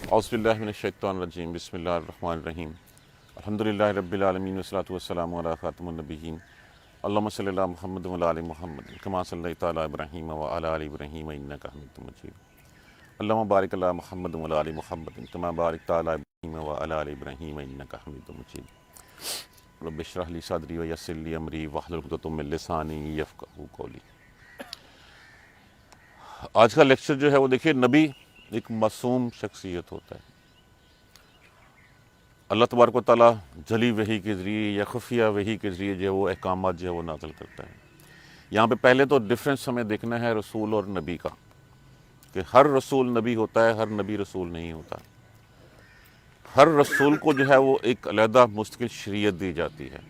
اعوذ باللہ من الشیطان الرجیم بسم اللہ الرحمن الرحیم الحمدللہ رب العالمین والصلاۃ والسلام علی خاتم النبیین اللہم صلی علی محمد وعلی آل محمد کما صلیت علی ابراہیم وعلی آل ابراہیم انک حمید مجید اللہم بارک علی محمد وعلی آل محمد کما بارکت علی ابراہیم وعلی آل ابراہیم انک حمید مجید رب اشرح لی صدری ویسر لی امری واحلل عقدۃ من لسانی یفقہوا قولی۔ آج کا لیکچر جو ہے وہ دیکھیے، نبی ایک معصوم شخصیت ہوتا ہے۔ اللہ تبارک و تعالیٰ جلی وحی کے ذریعے یا خفیہ وحی کے ذریعے جو ہے وہ احکامات جو ہے وہ نازل کرتا ہے۔ یہاں پہ پہلے تو ڈفرینس ہمیں دیکھنا ہے رسول اور نبی کا، کہ ہر رسول نبی ہوتا ہے، ہر نبی رسول نہیں ہوتا۔ ہر رسول کو جو ہے وہ ایک علیحدہ مستقل شریعت دی جاتی ہے،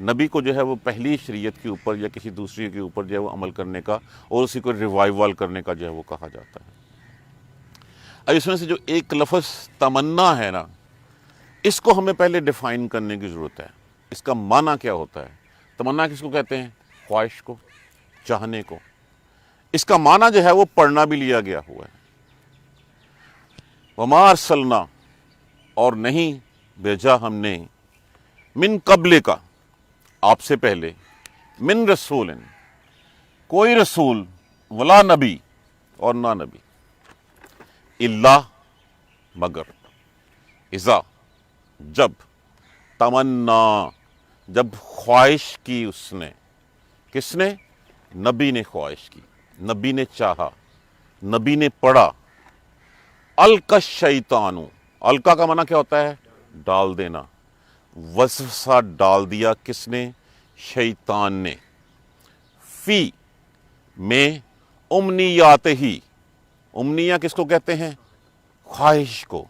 نبی کو جو ہے وہ پہلی شریعت کے اوپر یا کسی دوسری کے اوپر جو ہے وہ عمل کرنے کا اور اسی کو ریوائیول کرنے کا جو ہے وہ کہا جاتا ہے۔ اب اس میں سے جو ایک لفظ تمنا ہے نا، اس کو ہمیں پہلے ڈیفائن کرنے کی ضرورت ہے۔ اس کا معنی کیا ہوتا ہے؟ تمنا کس کو کہتے ہیں؟ خواہش کو، چاہنے کو۔ اس کا معنی جو ہے وہ پڑھنا بھی لیا گیا ہوا ہے۔ وما ارسلنا، اور نہیں بھیجا ہم نے، من قبل کا، آپ سے پہلے، من رسول، کوئی رسول، ولا نبی، اور نہ نبی، اللہ، مگر، اذا، جب، تمنا، جب خواہش کی اس نے۔ کس نے؟ نبی نے خواہش کی، نبی نے چاہا، نبی نے پڑھا۔ القی الشیطان، القا کا معنی کیا ہوتا ہے؟ ڈال دینا۔ وسوسہ ڈال دیا کس نے؟ شیطان نے۔ فی، میں، امنیات ہی، امنیہ کس کو کہتے ہیں؟ خواہش کو۔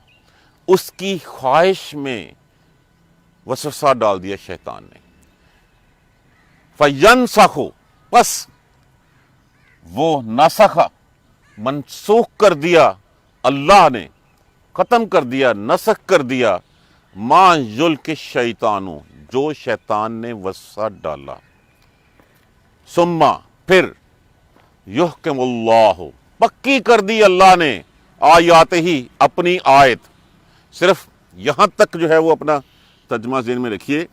اس کی خواہش میں وسوسہ ڈال دیا شیطان نے۔ فَيَنْسَخُ، پس وہ نسخ، منسوخ کر دیا اللہ نے، ختم کر دیا، نسخ کر دیا، ما یلقی الشیطان، جو شیطان نے وسوسہ ڈالا۔ ثم، پھر، یحکم اللہ، پکی کر دی اللہ نے، آیات ہی، اپنی آیت۔ صرف یہاں تک جو ہے وہ اپنا ترجمہ ذہن میں رکھیے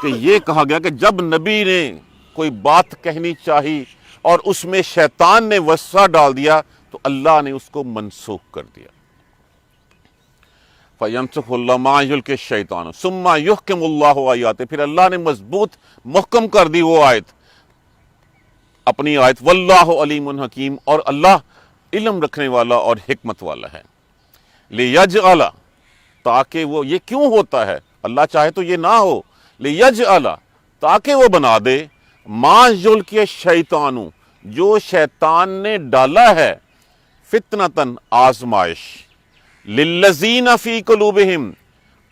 کہ یہ کہا گیا کہ جب نبی نے کوئی بات کہنی چاہی اور اس میں شیطان نے وسوسہ ڈال دیا تو اللہ نے اس کو منسوخ کر دیا۔ فَيَنْسُخُ اللَّهُ مَا يُلْقِي الشَّيْطَانُ ثُمَّ يُحْكِمُ اللَّهُ آیاتِ، پھر اللہ نے مضبوط محکم کر دی وہ آیت، اپنی آیت۔ واللہ علیم حکیم، اور اللہ علم رکھنے والا اور حکمت والا ہے۔ لیجعل، تاکہ وہ، یہ کیوں ہوتا ہے؟ اللہ چاہے تو یہ نہ ہو۔ لیجعل، تاکہ وہ بنا دے، ما یلقی الشیطان، جو شیطان نے ڈالا ہے، فتنتاً، آزمائش، للذین فی قلوبہم،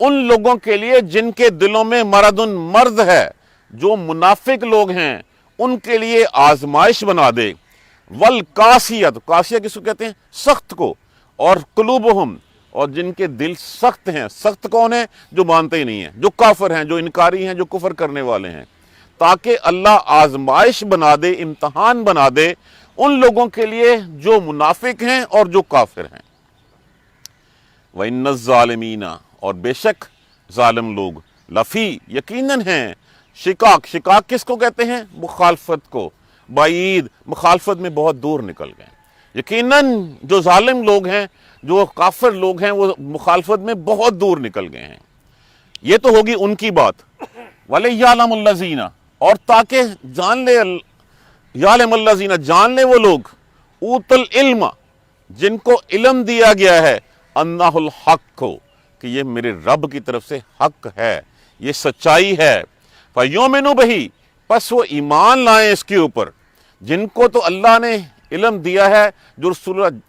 ان لوگوں کے لیے جن کے دلوں میں مرض ہے، جو منافق لوگ ہیں ان کے لیے آزمائش بنا دے۔ والقاسیۃ، قاسیہ کس کو کہتے ہیں؟ سخت کو۔ اور قلوبہم، اور جن کے دل سخت ہیں۔ سخت کون ہیں؟ جو مانتے ہی نہیں ہیں، جو کافر ہیں، جو انکاری ہیں، جو کفر کرنے والے ہیں۔ تاکہ اللہ آزمائش بنا دے، امتحان بنا دے ان لوگوں کے لیے جو منافق ہیں اور جو کافر ہیں۔ وَإِنَّ الظَّالِمِينَ، اور بے شک ظالم لوگ، لفی، یقیناً ہیں، شقاق، شقاق کس کو کہتے ہیں؟ مخالفت کو، بعید، مخالفت میں بہت دور نکل گئے۔ یقیناً جو ظالم لوگ ہیں، جو کافر لوگ ہیں، وہ مخالفت میں بہت دور نکل گئے ہیں۔ یہ تو ہوگی ان کی بات۔ وَلِيَعْلَمَ الَّذِينَ، اور تاکہ جان لے، یعلم الذین، جان لے وہ لوگ، اوت العلم، جن کو علم دیا گیا ہے، انہ الحق، کہ یہ میرے رب کی طرف سے حق ہے، یہ سچائی ہے۔ فَيُؤْمِنُوا بِهِ، پس وہ ایمان لائیں اس کے اوپر۔ جن کو تو اللہ نے علم دیا ہے، جو رسول اللہ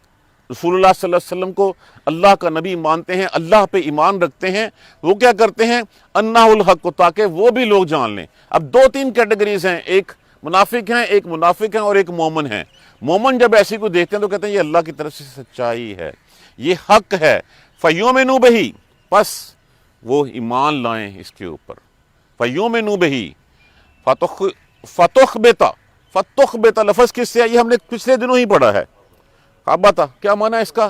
صلی اللہ علیہ وسلم کو اللہ کا نبی مانتے ہیں، اللہ پہ ایمان رکھتے ہیں، وہ کیا کرتے ہیں؟ انہ الحق، تاکہ وہ بھی لوگ جان لیں۔ اب دو تین کیٹیگریز ہیں، ایک منافق ہیں، ایک منافق ہیں، اور ایک مومن ہیں۔ مومن جب ایسی کو دیکھتے ہیں تو کہتے ہیں یہ اللہ کی طرف سے سچائی ہے، یہ حق ہے۔ فَيُؤْمِنُوا بِهِ، پس وہ ایمان لائیں اس کے اوپر۔ فَيُؤْمِنُوا بِهِ، فتخبت لفظ کس سے ہے؟ یہ ہم نے پچھلے دنوں ہی پڑھا ہے۔ خبتا، کیا معنی ہے اس کا؟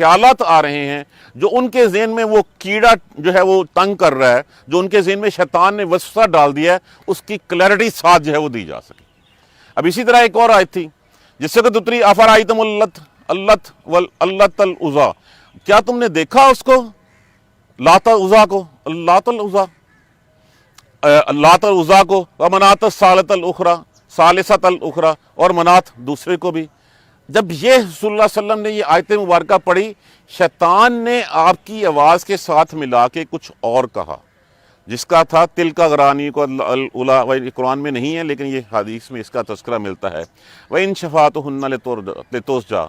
خیالات آ رہے ہیں جو ان کے ذہن میں وہ کیڑا جو ہے وہ تنگ کر رہا ہے, جو ان کے ذہن میں شیطان نے وسوسہ ڈال دیا ہے, اس کی کلیئرٹی ساتھ جو ہے وہ دی جا سکے. اب اسی طرح ایک اور آیت تھی جس سے کہ اتری افرائیتم اللت واللت العزیٰ, کیا تم نے دیکھا اس کو لات العزیٰ کو, لات العزیٰ کو, ومنات الثالثۃ الاخری اور منات دوسرے کو بھی. جب یہ رسول اللہ صلی اللہ علیہ وسلم نے یہ آیت مبارکہ پڑھی, شیطان نے آپ کی آواز کے ساتھ ملا کے کچھ اور کہا جس کا تھا تل کا غرانی کو قرآن میں نہیں ہے لیکن یہ حدیث میں اس کا تذکرہ ملتا ہے. وَإِن شَفَاعَتُهُنَّ لِتُرْجَىٰ,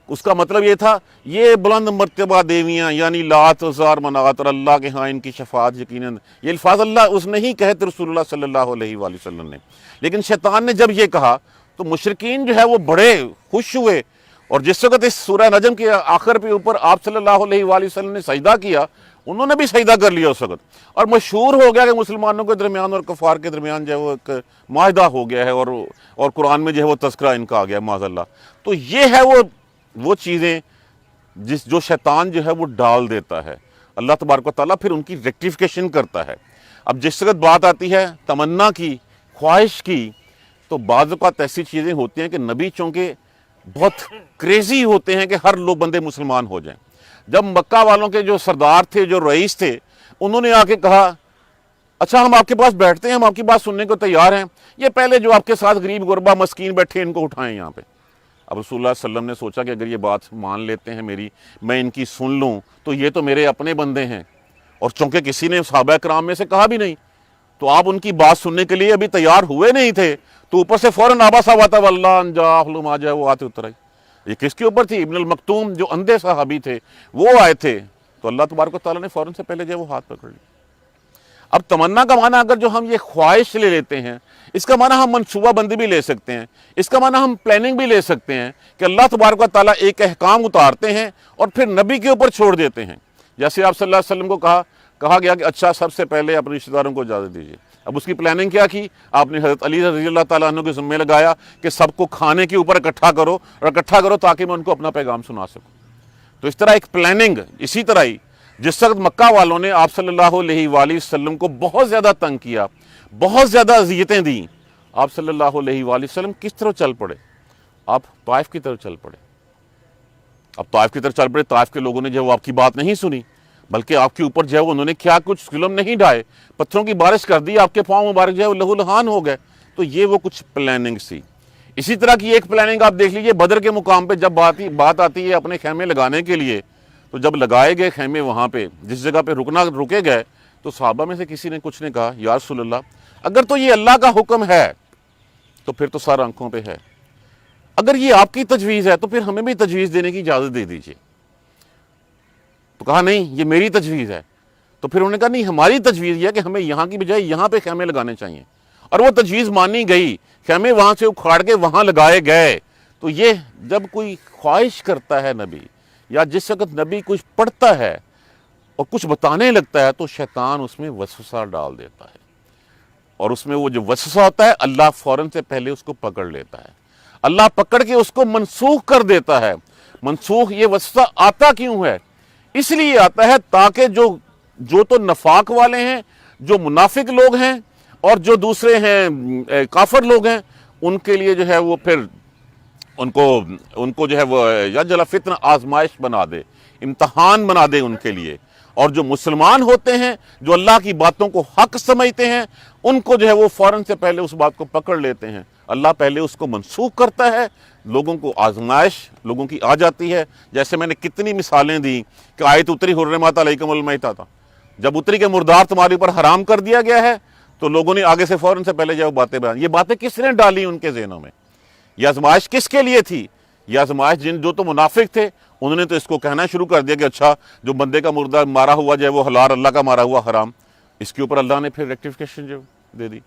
اس کا مطلب یہ تھا یہ بلند مرتبہ دیویاں یعنی لات عزیٰ منات اور اللہ کے ہاں ان کی شفاعت یقیناً, یہ الفاظ اللہ اس نہیں کہتے رسول اللہ صلی اللہ علیہ وآلہ وسلم نے, لیکن شیطان نے جب یہ کہا تو مشرکین جو ہے وہ بڑے خوش ہوئے, اور جس وقت اس سورہ نجم کے آخر پہ اوپر آپ صلی اللہ علیہ وآلہ وسلم نے سجدہ کیا, انہوں نے بھی سجدہ کر لیا اس وقت, اور مشہور ہو گیا کہ مسلمانوں کے درمیان اور کفار کے درمیان جو ہے وہ ایک معاہدہ ہو گیا ہے, اور قرآن میں جو ہے وہ تذکرہ ان کا آ گیا معاذ اللہ. تو یہ ہے وہ چیزیں جو شیطان جو ہے وہ ڈال دیتا ہے, اللہ تبارک و تعالیٰ پھر ان کی ریکٹیفیکیشن کرتا ہے. اب جس وقت بات آتی ہے تمنا کی, خواہش کی, تو بعض اوقات ایسی چیزیں ہوتی ہیں کہ نبی چونکہ بہت کریزی ہوتے ہیں کہ ہر لوگ بندے مسلمان ہو جائیں. جب مکہ والوں کے جو سردار تھے, جو رئیس تھے, انہوں نے آ کے کہا اچھا ہم آپ کے پاس بیٹھتے ہیں, ہم آپ کی بات سننے کو تیار ہیں, یہ پہلے جو آپ کے ساتھ غریب غربا مسکین بیٹھے ان کو اٹھائیں یہاں پہ. اب رسول اللہ صلی اللہ علیہ وسلم نے سوچا کہ اگر یہ بات مان لیتے ہیں میری, میں ان کی سن لوں تو یہ تو میرے اپنے بندے ہیں, اور چونکہ کسی نے صحابہ کرام میں سے کہا بھی نہیں تو آپ ان کی بات سننے کے لیے ابھی تیار ہوئے نہیں تھے, تو اوپر سے فوراً آبا واللہ ان جاء ما جاء, وہ آتے اتر آئی. یہ کس کے اوپر تھی؟ ابن المکتوم جو اندھے صحابی تھے وہ آئے تھے, تو اللہ تبارک و تعالیٰ نے فوراً سے پہلے جو ہے وہ ہاتھ پکڑ لی. اب تمنا کا معنی اگر جو ہم یہ خواہش لے لیتے ہیں, اس کا معنی ہم منصوبہ بندی بھی لے سکتے ہیں, اس کا معنی ہم پلاننگ بھی لے سکتے ہیں کہ اللہ تبارک و تعالیٰ ایک احکام اتارتے ہیں اور پھر نبی کے اوپر چھوڑ دیتے ہیں. جیسے آپ صلی اللہ علیہ وسلم کو کہا گیا کہ اچھا سب سے پہلے اپنے رشتہ داروں کو اجازت دیجیے. اب اس کی پلاننگ کیا کی؟ آپ نے حضرت علی رضی اللہ تعالیٰ عنہ کے ذمہ لگایا کہ سب کو کھانے کے اوپر اکٹھا کرو تاکہ میں ان کو اپنا پیغام سنا سکوں. تو اس طرح ایک پلاننگ. اسی طرح ہی جس وقت مکہ والوں نے آپ صلی اللہ علیہ وآلہ وسلم کو بہت زیادہ تنگ کیا, بہت زیادہ اذیتیں دیں, آپ صلی اللہ علیہ وآلہ وسلم کس طرح چل پڑے؟ آپ طائف کی طرف چل پڑے. اب طائف کی طرف چل پڑے, طائف کے لوگوں نے جو آپ کی بات نہیں سنی, بلکہ آپ کے اوپر جو ہے انہوں نے کیا کچھ ظلم نہیں ڈھائے, پتھروں کی بارش کر دی, آپ کے پاؤں مبارک جو ہے وہ لہو لہان ہو گئے. تو یہ وہ کچھ پلاننگ سی. اسی طرح کی ایک پلاننگ آپ دیکھ لیجئے بدر کے مقام پہ جب بات آتی ہے اپنے خیمے لگانے کے لیے, تو جب لگائے گئے خیمے وہاں پہ جس جگہ پہ رکے گئے, تو صحابہ میں سے کسی نے کچھ نے کہا یا رسول اللہ اگر تو یہ اللہ کا حکم ہے تو پھر تو سارا آنکھوں پہ ہے, اگر یہ آپ کی تجویز ہے تو پھر ہمیں بھی تجویز دینے کی اجازت دے دیجیے. تو کہا نہیں یہ میری تجویز ہے. تو پھر انہوں نے کہا نہیں ہماری تجویز یہ ہے کہ ہمیں یہاں کی بجائے یہاں پہ خیمے لگانے چاہیے, اور وہ تجویز مانی گئی, خیمے وہاں سے اکھاڑ کے وہاں لگائے گئے. تو یہ جب کوئی خواہش کرتا ہے نبی, یا جس وقت نبی کچھ پڑھتا ہے اور کچھ بتانے لگتا ہے, تو شیطان اس میں وسوسہ ڈال دیتا ہے, اور اس میں وہ جو وسوسہ ہوتا ہے اللہ فوراً سے پہلے اس کو پکڑ لیتا ہے. اللہ پکڑ کے اس کو منسوخ کر دیتا ہے. منسوخ یہ وسوسہ آتا کیوں ہے؟ اس لیے آتا ہے تاکہ جو تو نفاق والے ہیں, جو منافق لوگ ہیں, اور جو دوسرے ہیں کافر لوگ ہیں, ان کے لیے جو ہے وہ پھر ان کو جو ہے وہ یا جلا فتنہ آزمائش بنا دے, امتحان بنا دے ان کے لیے. اور جو مسلمان ہوتے ہیں, جو اللہ کی باتوں کو حق سمجھتے ہیں, ان کو جو ہے وہ فوراً سے پہلے اس بات کو پکڑ لیتے ہیں. اللہ پہلے اس کو منسوخ کرتا ہے, لوگوں کو آزمائش لوگوں کی آ جاتی ہے. جیسے میں نے کتنی مثالیں دی کہ آیت اتری حرمت علیکم المیتۃ, جب اتری کے مردار تمہارے اوپر حرام کر دیا گیا ہے, تو لوگوں نے آگے سے فوراً سے پہلے جو باتیں بیان, یہ باتیں کس نے ڈالی ان کے ذہنوں میں؟ یہ آزمائش کس کے لیے تھی؟ یہ آزمائش جو تو منافق تھے, انہوں نے تو اس کو کہنا شروع کر دیا کہ اچھا جو بندے کا مردہ مارا ہوا جو ہے وہ حلال, اللہ کا مارا ہوا حرام. اس کے اوپر اللہ نے پھر ریکٹیفیکیشن جو دے دی.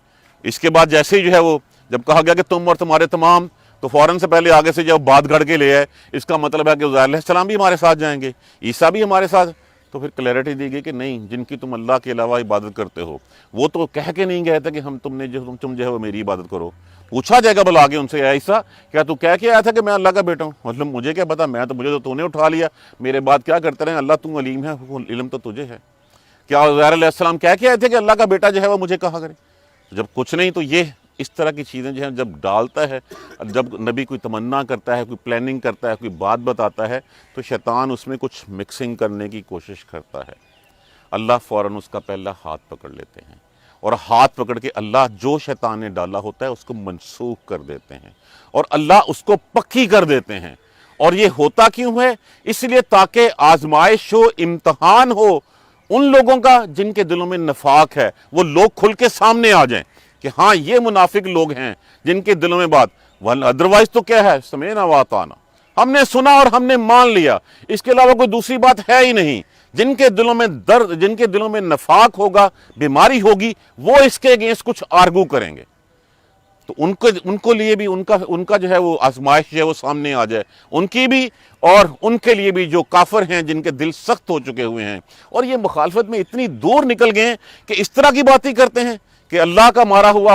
اس کے بعد جیسے ہی جو ہے وہ جب کہا گیا کہ تم اور تمہارے تمام, تو فوراً سے پہلے آگے سے جب بات گھڑ کے لے آئے, اس کا مطلب ہے کہ عزیر علیہ السلام بھی ہمارے ساتھ جائیں گے, عیسیٰ بھی ہمارے ساتھ. تو پھر کلیئرٹی دی گئی کہ نہیں، جن کی تم اللہ کے علاوہ عبادت کرتے ہو وہ تو کہہ کے نہیں گئے تھے کہ تم جو ہے وہ میری عبادت کرو۔ پوچھا جائے گا بلا کے ان سے، اے عیسیٰ کیا تو کہہ کے آیا تھا کہ میں اللہ کا بیٹا ہوں؟ مطلب مجھے کیا پتا، مجھے تو نے اٹھا لیا، میرے بعد کیا کرتے رہے، اللہ تم علیم ہے، وہ علم تو تجھے ہے۔ کیا عزیر علیہ السلام کہہ کے آئے تھے کہ اللہ کا بیٹا جو ہے وہ مجھے کہا کرے؟ جب کچھ نہیں تو یہ اس طرح کی چیزیں جو ہیں جب ڈالتا ہے، جب نبی کوئی تمنا کرتا ہے، کوئی پلاننگ کرتا ہے، کوئی بات بتاتا ہے، تو شیطان اس میں کچھ مکسنگ کرنے کی کوشش کرتا ہے۔ اللہ فوراً اس کا پہلا ہاتھ پکڑ لیتے ہیں، اور ہاتھ پکڑ کے اللہ جو شیطان نے ڈالا ہوتا ہے اس کو منسوخ کر دیتے ہیں، اور اللہ اس کو پکی کر دیتے ہیں۔ اور یہ ہوتا کیوں ہے؟ اس لیے تاکہ آزمائش ہو، امتحان ہو ان لوگوں کا جن کے دلوں میں نفاق ہے، وہ لوگ کھل کے سامنے آ جائیں کہ ہاں یہ منافق لوگ ہیں جن کے دلوں میں بات، ادروائز تو کیا ہے، سمعنا واطعنا، ہم نے سنا اور ہم نے مان لیا، اس کے علاوہ کوئی دوسری بات ہے ہی نہیں۔ جن کے دلوں میں درد، جن کے دلوں میں نفاق ہوگا، بیماری ہوگی، وہ اس کے اگینسٹ کچھ آرگو کریں گے، تو ان کو لیے بھی ان کا جو ہے وہ آزمائش جو ہے وہ سامنے آ جائے، ان کی بھی اور ان کے لیے بھی جو کافر ہیں جن کے دل سخت ہو چکے ہوئے ہیں، اور یہ مخالفت میں اتنی دور نکل گئے ہیں کہ اس طرح کی باتیں کرتے ہیں کہ اللہ کا مارا ہوا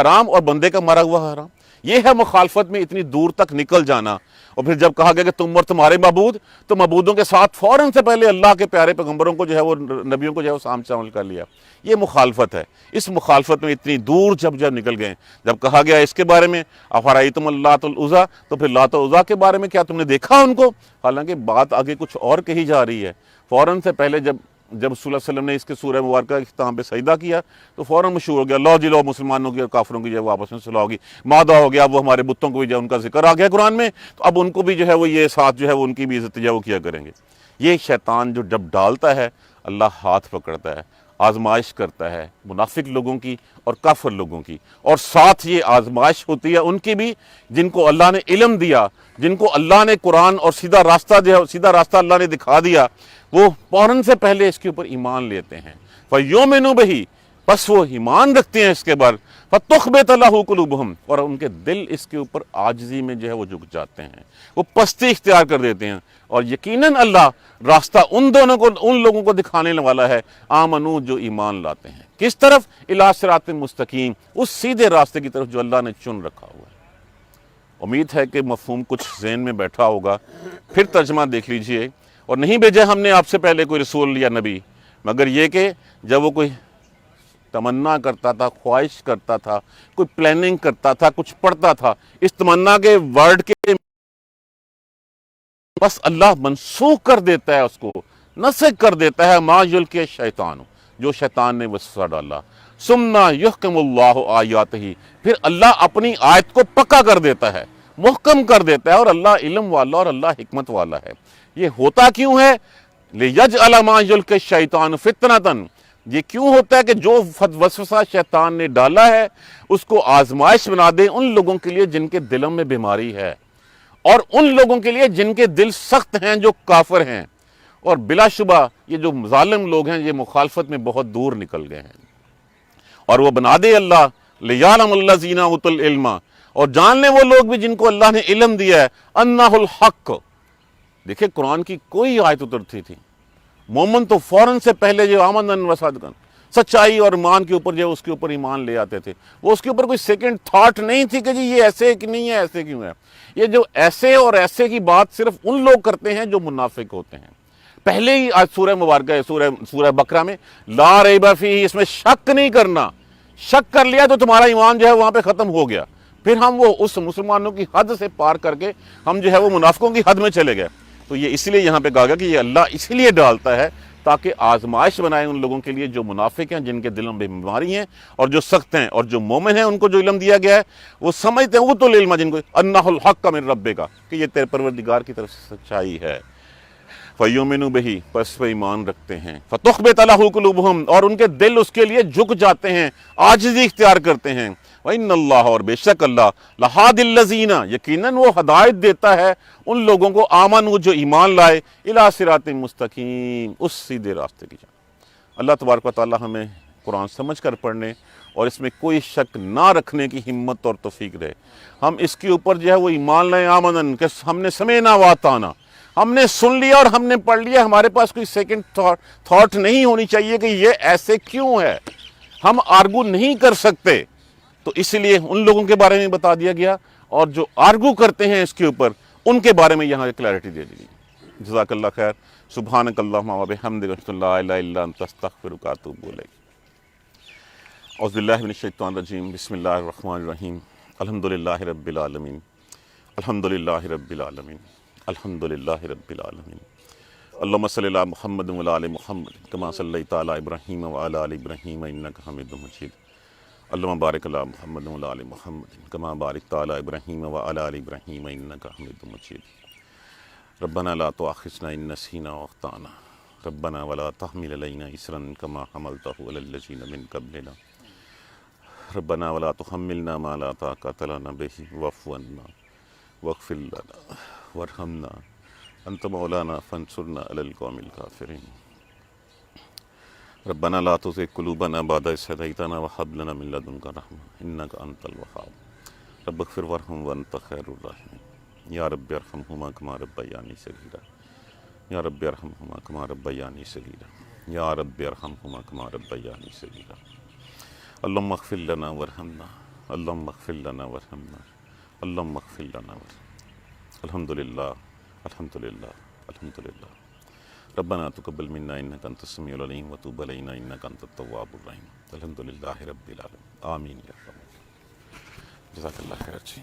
حرام اور بندے کا مارا ہوا حرام۔ یہ ہے مخالفت میں اتنی دور تک نکل جانا۔ اور پھر جب کہا گیا کہ تم اور تمہارے معبود، تو معبودوں کے ساتھ فوراً سے پہلے اللہ کے پیارے پیغمبروں کو جو ہے وہ نبیوں کو جو ہے وہ سام شامل کر لیا۔ یہ مخالفت ہے۔ اس مخالفت میں اتنی دور جب نکل گئے، جب کہا گیا اس کے بارے میں افرأیتم اللات والعزیٰ، تو پھر لات و عزیٰ کے بارے میں کیا تم نے دیکھا ان کو؟ حالانکہ بات آگے کچھ اور کہی جا رہی ہے۔ فوراً سے پہلے جب رسول اللہ صلی اللہ علیہ وسلم نے اس کے سورہ مبارکہ کے اختتام پہ سجدہ کیا تو فوراً مشہور ہو گیا، لو جی لو، مسلمانوں کی اور کافروں کی جو ہے وہ آپس میں صلح ہوگی، مادہ ہو گیا، وہ ہمارے بتوں کو بھی جو ہے ان کا ذکر آ گیا قرآن میں، تو اب ان کو بھی جو ہے وہ یہ ساتھ جو ہے وہ ان کی بھی عزت جو ہے وہ کیا کریں گے۔ یہ شیطان جو جب ڈالتا ہے، اللہ ہاتھ پکڑتا ہے، آزمائش کرتا ہے منافق لوگوں کی اور کافر لوگوں کی، اور ساتھ یہ آزمائش ہوتی ہے ان کی بھی جن کو اللہ نے علم دیا، جن کو اللہ نے قرآن اور سیدھا راستہ اللہ نے دکھا دیا، وہ فوراً سے پہلے اس کے اوپر ایمان لیتے ہیں۔ فَيُؤْمِنُوا بِهِ، بس وہ ایمان رکھتے ہیں اس کے بعد، فَتُخْبِتَ لَهُ قُلُوبُهُمْ، اور ان کے دل اس کے اوپر عاجزی میں جو ہے وہ جھک جاتے ہیں، وہ پستی اختیار کر دیتے ہیں، اور یقیناً اللہ راستہ ان لوگوں کو دکھانے والا ہے، آمنو، جو ایمان لاتے ہیں، کس طرف؟ الی صراط مستقیم، اس سیدھے راستے کی طرف جو اللہ نے چن رکھا ہوا ہے۔ امید ہے کہ مفہوم کچھ ذہن میں بیٹھا ہوگا، پھر ترجمہ دیکھ لیجئے۔ اور نہیں بھیجا ہم نے آپ سے پہلے کوئی رسول یا نبی، مگر یہ کہ جب وہ کوئی تمنا کرتا تھا، خواہش کرتا تھا، کوئی پلاننگ کرتا تھا، کچھ پڑھتا تھا، اس تمنا کے ورڈ کے بس اللہ منسوخ کر دیتا ہے، اس کو نسخ کر دیتا ہے، ما یلقی الشیطان، جو شیطان نے وسوسہ ڈالا، ثم یحکم اللہ آیاتہ، پھر اللہ اپنی آیت کو پکا کر دیتا ہے، محکم کر دیتا ہے، اور اللہ علم والا اور اللہ حکمت والا ہے۔ یہ ہوتا کیوں ہے؟ لیجعل ما یلقی الشیطان فتنۃ، یہ کیوں ہوتا ہے کہ جو وسوسہ شیطان نے ڈالا ہے اس کو آزمائش بنا دے ان لوگوں کے لیے جن کے دلوں میں بیماری ہے، اور ان لوگوں کے لیے جن کے دل سخت ہیں، جو کافر ہیں۔ اور بلا شبہ یہ جو ظالم لوگ ہیں یہ مخالفت میں بہت دور نکل گئے ہیں، اور وہ بنا دے اللہ لیعلم الذین اوتوا العلم، اور جان لیں وہ لوگ بھی جن کو اللہ نے علم دیا ہے، انہ الحق۔ دیکھیں قرآن کی کوئی آیت اترتی تھی، مومن تو فوراً سے پہلے جو آمن وصدقن، سچائی اور ایمان کے اوپر جو اس کے اوپر ایمان لے آتے تھے، وہ اس کے اوپر کوئی سیکنڈ تھاٹ نہیں تھی کہ جی یہ ایسے کہ نہیں ہے، ایسے کیوں ہے۔ یہ جو ایسے اور ایسے کی بات صرف ان لوگ کرتے ہیں جو منافق ہوتے ہیں۔ پہلے ہی آج سورہ مبارکہ ہے، سورہ بقرہ میں لا ریب فیہ، اس میں شک نہیں کرنا، شک کر لیا تو تمہارا ایمان جو ہے وہاں پہ ختم ہو گیا، پھر ہم وہ اس مسلمانوں کی حد سے پار کر کے ہم جو ہے وہ منافقوں کی حد میں چلے گئے۔ تو یہ اس لیے یہاں پہ کہا گیا کہ یہ اللہ اسی لیے ڈالتا ہے تاکہ آزمائش بنائے ان لوگوں کے لیے جو منافق ہیں، جن کے دلوں میں بیماری ہیں اور جو سخت ہیں، اور جو مومن ہیں ان کو جو علم دیا گیا ہے وہ سمجھتے ہیں، وہ تو علم جن کو انہ الحق من ربک، کہ یہ تیرے پروردگار کی طرف سے سچائی ہے۔ فَيُؤْمِنُوا بِهِ، پس وہ ایمان رکھتے ہیں، فَتُخْبِتَ لَهُ قُلُوبُهُمْ، اور ان کے دل اس کے لیے جھک جاتے ہیں، عاجزی اختیار کرتے ہیں۔ وَإِنَّ اللَّهَ، اور بے شک اللہ، لَهَادِ الَّذِينَ، یقیناً وہ ہدایت دیتا ہے ان لوگوں کو، آمنوا، جو ایمان لائے، إِلَىٰ صِرَاطٍ مستقیم، اس سیدھے راستے کی جانب۔ اللہ تبارک و تعالی ہمیں قرآن سمجھ کر پڑھنے اور اس میں کوئی شک نہ رکھنے کی ہمت اور توفیق دے۔ ہم اس کے اوپر جو ہے وہ ایمان لائیں، آمنن، کہ ہم نے سمعنا واطعنا، ہم نے سن لیا اور ہم نے پڑھ لیا، ہمارے پاس کوئی سیکنڈ تھاٹ نہیں ہونی چاہیے کہ یہ ایسے کیوں ہے، ہم آرگو نہیں کر سکتے۔ تو اس لیے ان لوگوں کے بارے میں بتا دیا گیا، اور جو آرگو کرتے ہیں اس کے اوپر ان کے بارے میں یہاں کلیئرٹی دے دی گئی۔ جزاک اللہ خیر۔ سبحانک اللہم و بحمدک اشہد ان لا الہ الا انت استغفرک و اتوب الیک۔ اعوذ باللہ من الشیطان الرجیم، بسم اللہ الرحمن الرحیم، الحمدللہ رب العالمین، الحمدللہ رب العالمین، الحمدللہ رب العالمین۔ اللہم صلی علی محمد و علی آل محمد کما صلیت علی ابراہیم و علی آل ابراہیم انک حمید مجید۔ اللہم بارک علی محمد و علی آل محمد کما بارکت علی ابراہیم و علی آل ابراہیم انک حمید مجید۔ ربنا لا تؤاخذنا ان نسینا واخطأنا ربنا ولا تحمل علینا اصرا کما حملتہ علی الذین من قبلنا ربنا ولا تحملنا ما لا طاقۃ لنا به واعف عنا واغفر لنا وارحمنا انت مولانا فانصرنا علی القوم الکافرین۔ ربنا لا تزغ قلوبنا بعد إذ هديتنا وهب لنا من لدنك رحمة إنك أنت الوهاب رب اغفر وارحم وأنت خير الراحمين يا رب ارحمهما كما ربياني صغيرا يا رب ارحمهما كما ربياني صغيرا يا رب ارحمهما كما ربياني صغيرا اللهم اغفر لنا وارحمنا اللهم اغفر لنا وارحمنا اللهم اغفر لنا وارحمنا۔ الحمد للہ، الحمد للہ، الحمد للہ۔ ربنا تقبل منا انك انت السميع العليم وتوب علينا انك انت التواب الرحيم۔ الحمد للہ رب العالمین، آمین یا رب۔ جزاک اللہ خیر جی۔